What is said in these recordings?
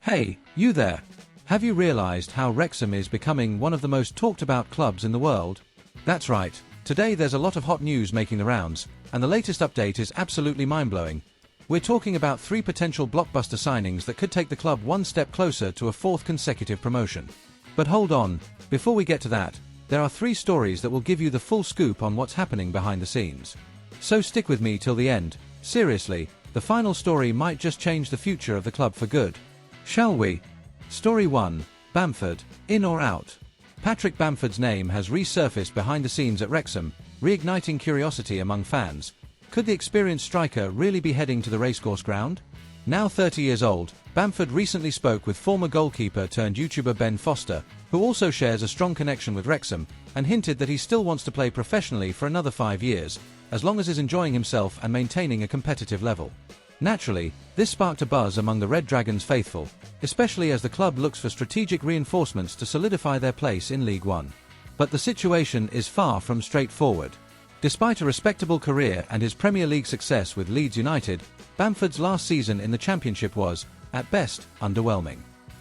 Hey, you there! Have you realized how Wrexham is becoming one of the most talked about clubs in the world? That's right, today there's a lot of hot news making the rounds, and the latest update is absolutely mind-blowing. We're talking about 3 potential blockbuster signings that could take the club one step closer to a 4th consecutive promotion. But hold on, before we get to that, there are 3 stories that will give you the full scoop on what's happening behind the scenes. So stick with me till the end. Seriously, the final story might just change the future of the club for good. Shall we? Story 1. Bamford, in or out? Patrick Bamford's name has resurfaced behind the scenes at Wrexham, reigniting curiosity among fans. Could the experienced striker really be heading to the racecourse ground? Now 30 years old, Bamford recently spoke with former goalkeeper turned YouTuber Ben Foster, who also shares a strong connection with Wrexham, and hinted that he still wants to play professionally for another 5 years, as long as he's enjoying himself and maintaining a competitive level. Naturally, this sparked a buzz among the Red Dragons faithful, especially as the club looks for strategic reinforcements to solidify their place in League One. But the situation is far from straightforward. Despite a respectable career and his Premier League success with Leeds United, Bamford's last season in the Championship was, at best, underwhelming.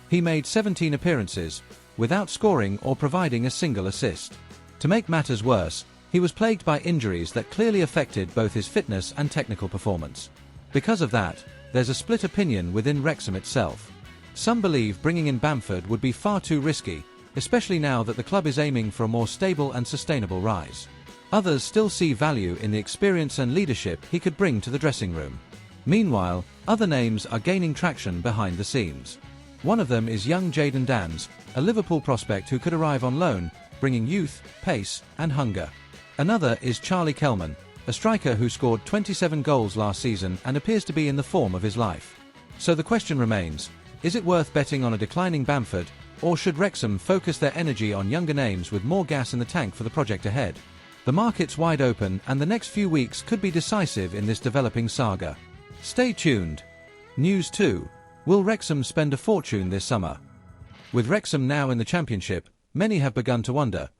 He made 17 appearances, without scoring or providing a single assist. To make matters worse, he was plagued by injuries that clearly affected both his fitness and technical performance. Because of that, there's a split opinion within Wrexham itself. Some believe bringing in Bamford would be far too risky, especially now that the club is aiming for a more stable and sustainable rise. Others still see value in the experience and leadership he could bring to the dressing room. Meanwhile, other names are gaining traction behind the scenes. One of them is young Jadon Danns, a Liverpool prospect who could arrive on loan, bringing youth, pace, and hunger. Another is Charlie Kelman, a striker who scored 27 goals last season and appears to be in the form of his life. So the question remains, is it worth betting on a declining Bamford, or should Wrexham focus their energy on younger names with more gas in the tank for the project ahead? The market's wide open and the next few weeks could be decisive in this developing saga. Stay tuned. News 2. Will Wrexham spend a fortune this summer? With Wrexham now in the Championship, many have begun to wonder,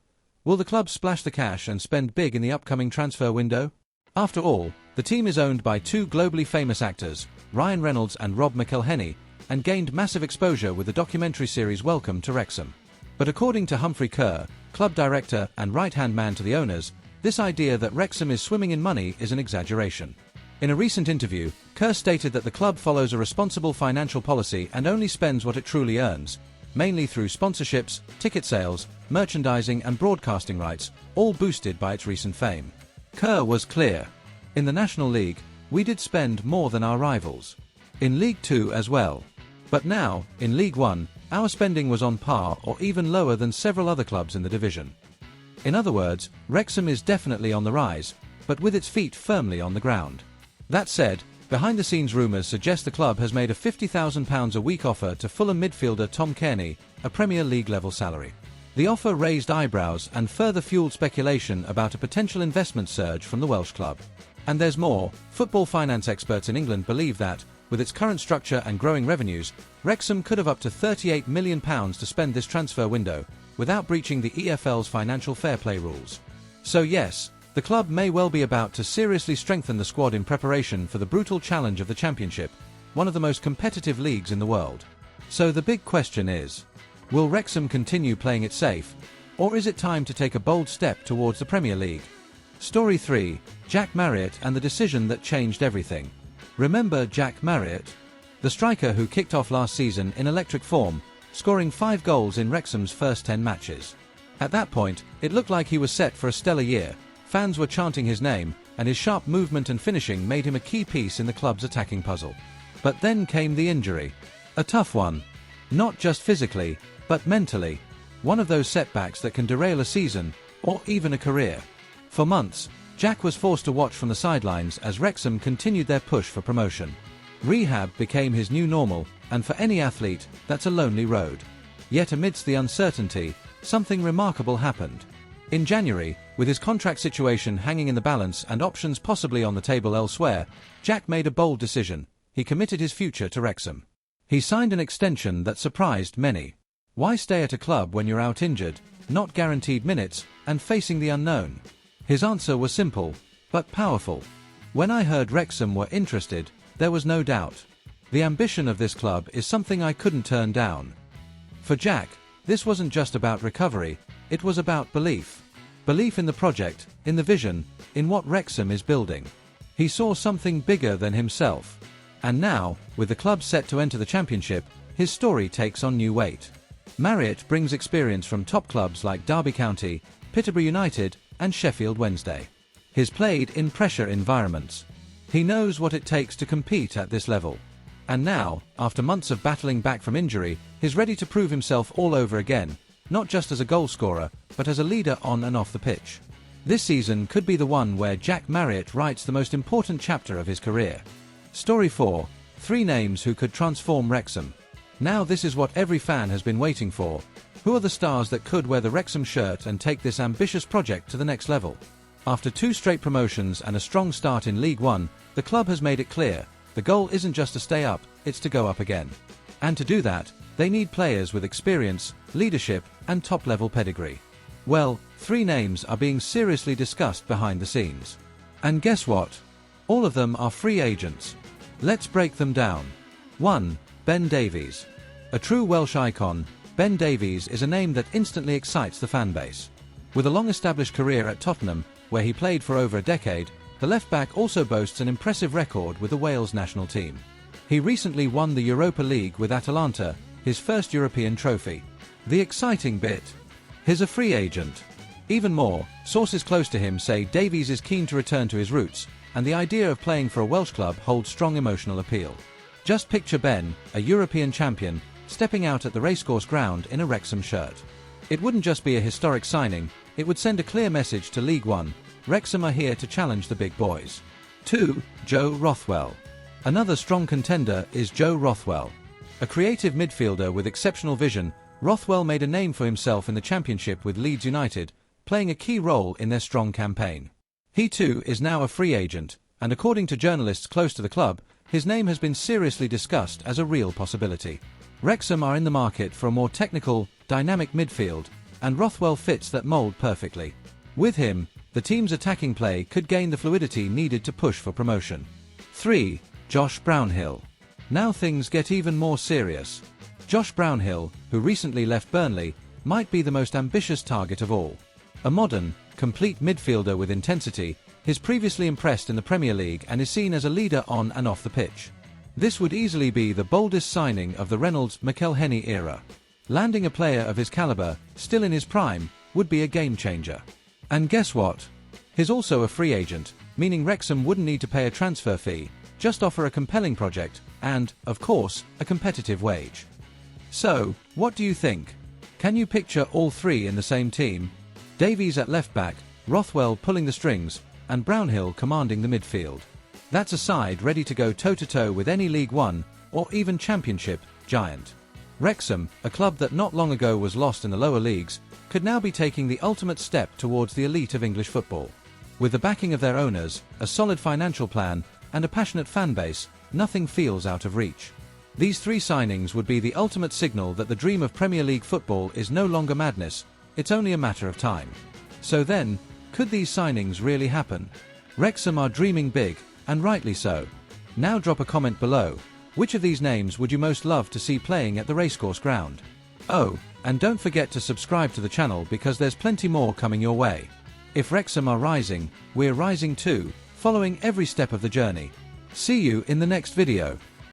will the club splash the cash and spend big in the upcoming transfer window? After all, the team is owned by 2 globally famous actors, Ryan Reynolds and Rob McElhenney, and gained massive exposure with the documentary series Welcome to Wrexham. But according to Humphrey Kerr, club director and right-hand man to the owners, this idea that Wrexham is swimming in money is an exaggeration. In a recent interview, Kerr stated that the club follows a responsible financial policy and only spends what it truly earns, mainly through sponsorships, ticket sales, merchandising and broadcasting rights, all boosted by its recent fame. Kerr was clear. In the National League, we did spend more than our rivals. In League 2 as well. But now, in League 1, our spending was on par or even lower than several other clubs in the division. In other words, Wrexham is definitely on the rise, but with its feet firmly on the ground. That said, behind-the-scenes rumours suggest the club has made a £50,000 a week offer to Fulham midfielder Tom Cairney, a Premier League-level salary. The offer raised eyebrows and further fueled speculation about a potential investment surge from the Welsh club. And there's more. Football finance experts in England believe that, with its current structure and growing revenues, Wrexham could have up to £38 million to spend this transfer window, without breaching the EFL's financial fair play rules. So yes, the club may well be about to seriously strengthen the squad in preparation for the brutal challenge of the Championship, one of the most competitive leagues in the world. So the big question is, will Wrexham continue playing it safe, or is it time to take a bold step towards the Premier League? Story 3. Jack Marriott and the decision that changed everything. Remember Jack Marriott? The striker who kicked off last season in electric form, scoring 5 goals in Wrexham's first 10 matches. At that point, it looked like he was set for a stellar year. Fans were chanting his name, and his sharp movement and finishing made him a key piece in the club's attacking puzzle. But then came the injury. A tough one. Not just physically, but mentally. One of those setbacks that can derail a season, or even a career. For months, Jack was forced to watch from the sidelines as Wrexham continued their push for promotion. Rehab became his new normal, and for any athlete, that's a lonely road. Yet amidst the uncertainty, something remarkable happened. In January, with his contract situation hanging in the balance and options possibly on the table elsewhere, Jack made a bold decision. He committed his future to Wrexham. He signed an extension that surprised many. Why stay at a club when you're out injured, not guaranteed minutes, and facing the unknown? His answer was simple, but powerful. When I heard Wrexham were interested, there was no doubt. The ambition of this club is something I couldn't turn down. For Jack, this wasn't just about recovery, it was about belief. Belief in the project, in the vision, in what Wrexham is building. He saw something bigger than himself. And now, with the club set to enter the Championship, his story takes on new weight. Marriott brings experience from top clubs like Derby County, Peterborough United, and Sheffield Wednesday. He's played in pressure environments. He knows what it takes to compete at this level. And now, after months of battling back from injury, he's ready to prove himself all over again, not just as a goal scorer, but as a leader on and off the pitch. This season could be the one where Jack Marriott writes the most important chapter of his career. Story 4. 3 names who could transform Wrexham. Now this is what every fan has been waiting for. Who are the stars that could wear the Wrexham shirt and take this ambitious project to the next level? After 2 straight promotions and a strong start in League One, the club has made it clear, the goal isn't just to stay up, it's to go up again. And to do that, they need players with experience, leadership, and top-level pedigree. Well, 3 names are being seriously discussed behind the scenes. And guess what? All of them are free agents. Let's break them down. 1. Ben Davies. A true Welsh icon, Ben Davies is a name that instantly excites the fanbase. With a long-established career at Tottenham, where he played for over a decade, the left-back also boasts an impressive record with the Wales national team. He recently won the Europa League with Atalanta, his first European trophy. The exciting bit? He's a free agent. Even more, sources close to him say Davies is keen to return to his roots, and the idea of playing for a Welsh club holds strong emotional appeal. Just picture Ben, a European champion, stepping out at the racecourse ground in a Wrexham shirt. It wouldn't just be a historic signing, it would send a clear message to League One. Wrexham are here to challenge the big boys. 2. Joe Rothwell. Another strong contender is Joe Rothwell. A creative midfielder with exceptional vision, Rothwell made a name for himself in the Championship with Leeds United, playing a key role in their strong campaign. He too is now a free agent, and according to journalists close to the club, his name has been seriously discussed as a real possibility. Wrexham are in the market for a more technical, dynamic midfield, and Rothwell fits that mould perfectly. With him, the team's attacking play could gain the fluidity needed to push for promotion. 3. Josh Brownhill. Now things get even more serious. Josh Brownhill, who recently left Burnley, might be the most ambitious target of all. A modern, complete midfielder with intensity, he's previously impressed in the Premier League and is seen as a leader on and off the pitch. This would easily be the boldest signing of the Reynolds McElhenney era. Landing a player of his caliber, still in his prime, would be a game-changer. And guess what? He's also a free agent, meaning Wrexham wouldn't need to pay a transfer fee, just offer a compelling project, and, of course, a competitive wage. So, what do you think? Can you picture all 3 in the same team? Davies at left-back, Rothwell pulling the strings, and Brownhill commanding the midfield. That's a side ready to go toe-to-toe with any League One, or even Championship, giant. Wrexham, a club that not long ago was lost in the lower leagues, could now be taking the ultimate step towards the elite of English football. With the backing of their owners, a solid financial plan, and a passionate fan base, nothing feels out of reach. These 3 signings would be the ultimate signal that the dream of Premier League football is no longer madness, it's only a matter of time. So then, could these signings really happen? Wrexham are dreaming big, and rightly so. Now drop a comment below. Which of these names would you most love to see playing at the racecourse ground? Oh, and don't forget to subscribe to the channel because there's plenty more coming your way. If Wrexham are rising, we're rising too, following every step of the journey. See you in the next video.